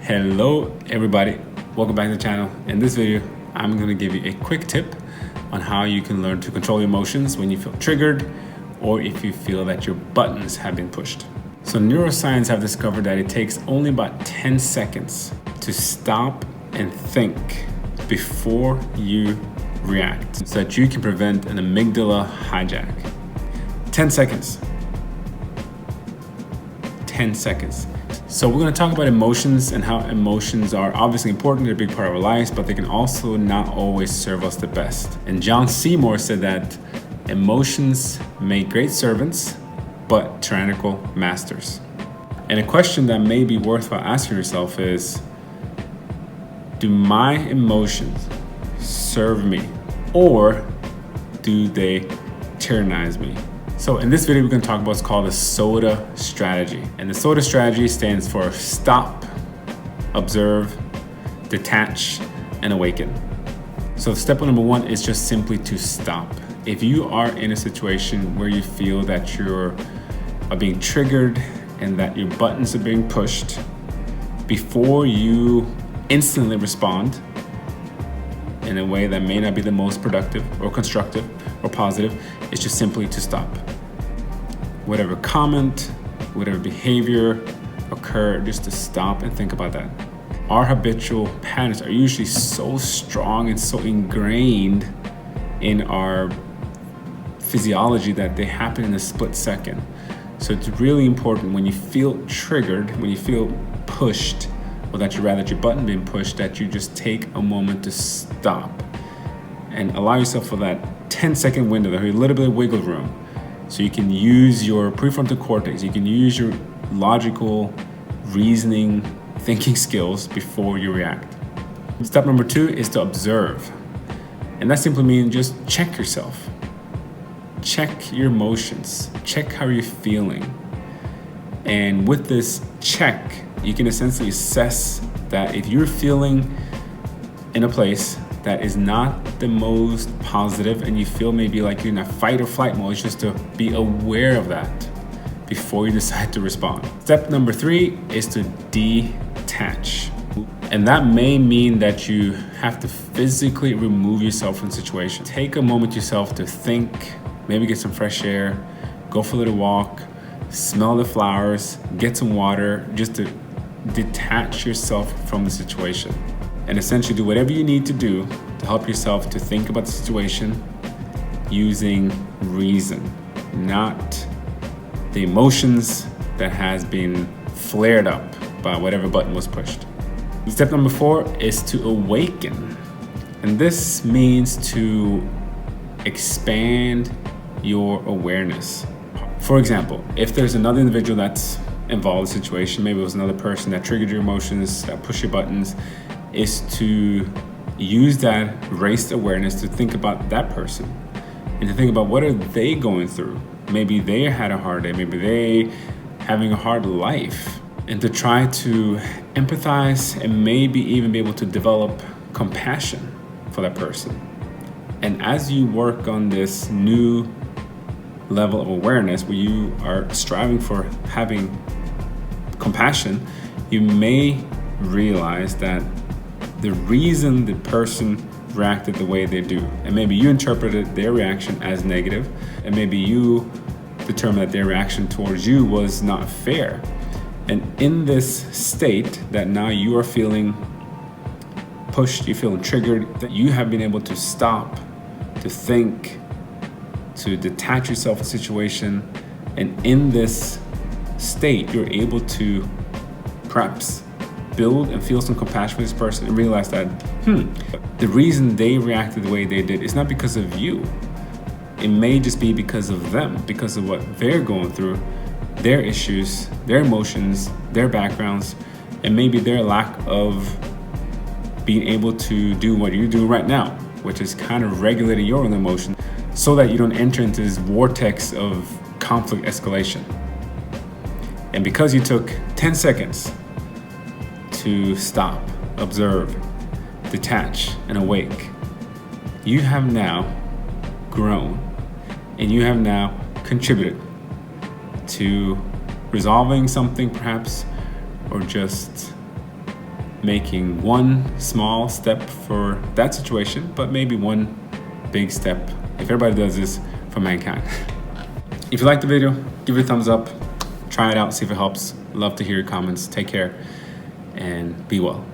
Hello everybody, welcome back to the channel. In this video, I'm going to give you a quick tip on how you can learn to control your emotions when you feel triggered or if you feel that your buttons have been pushed. So neuroscience have discovered that it takes only about 10 seconds to stop and think before you react so that you can prevent an amygdala hijack. 10 seconds. 10 seconds. So we're going to talk about emotions and how emotions are obviously important. They're a big part of our lives, but they can also not always serve us the best. And Seymour said that emotions make great servants, but tyrannical masters. And a question that may be worthwhile asking yourself is, do my emotions serve me or do they tyrannize me? So in this video, we're going to talk about what's called the S.O.D.A strategy. And the S.O.D.A strategy stands for stop, observe, detach, and awaken. So step number one is just simply to stop. If you are in a situation where you feel that you are being triggered and that your buttons are being pushed, before you instantly respond in a way that may not be the most productive or constructive or positive, it's just simply to stop. Whatever comment, whatever behavior occurred, just to stop and think about that. Our habitual patterns are usually so strong and so ingrained in our physiology that they happen in a split second. So it's really important when you feel triggered, when you feel pushed, or that your button being pushed, that you just take a moment to stop and allow yourself for that 10-second window, a little bit of wiggle room, so you can use your prefrontal cortex, you can use your logical, reasoning, thinking skills before you react. Step number two is to observe. And that simply means just check yourself. Check your emotions. Check how you're feeling. And with this check, you can essentially assess that if you're feeling in a place that is not the most positive and you feel maybe like you're in a fight or flight mode, it's just to be aware of that before you decide to respond. Step number three is to detach. And that may mean that you have to physically remove yourself from the situation. Take a moment yourself to think, maybe get some fresh air, go for a little walk, smell the flowers, get some water, just to detach yourself from the situation. And essentially do whatever you need to do to help yourself to think about the situation using reason, not the emotions that has been flared up by whatever button was pushed. Step number four is to awaken. And this means to expand your awareness. For example, if there's another individual that's involved in the situation, maybe it was another person that triggered your emotions, that pushed your buttons, is to use that raised awareness to think about that person and to think about what are they going through. Maybe they had a hard day, maybe they having a hard life, and to try to empathize and maybe even be able to develop compassion for that person. And as you work on this new level of awareness where you are striving for having compassion, you may realize that the reason the person reacted the way they do, and maybe you interpreted their reaction as negative, and maybe you determined that their reaction towards you was not fair. And in this state that now you are feeling pushed, you're feeling triggered, that you have been able to stop, to think, to detach yourself from the situation. And in this state, you're able to perhaps build and feel some compassion for this person and realize that, the reason they reacted the way they did is not because of you. It may just be because of them, because of what they're going through, their issues, their emotions, their backgrounds, and maybe their lack of being able to do what you do right now, which is kind of regulating your own emotion so that you don't enter into this vortex of conflict escalation. And because you took 10 seconds to stop, observe, detach, and awake, you have now grown and you have now contributed to resolving something perhaps, or just making one small step for that situation, but maybe one big step if everybody does this for mankind. If you like the video, give it a thumbs up, try it out, see if it helps. Love to hear your comments. Take care and be well.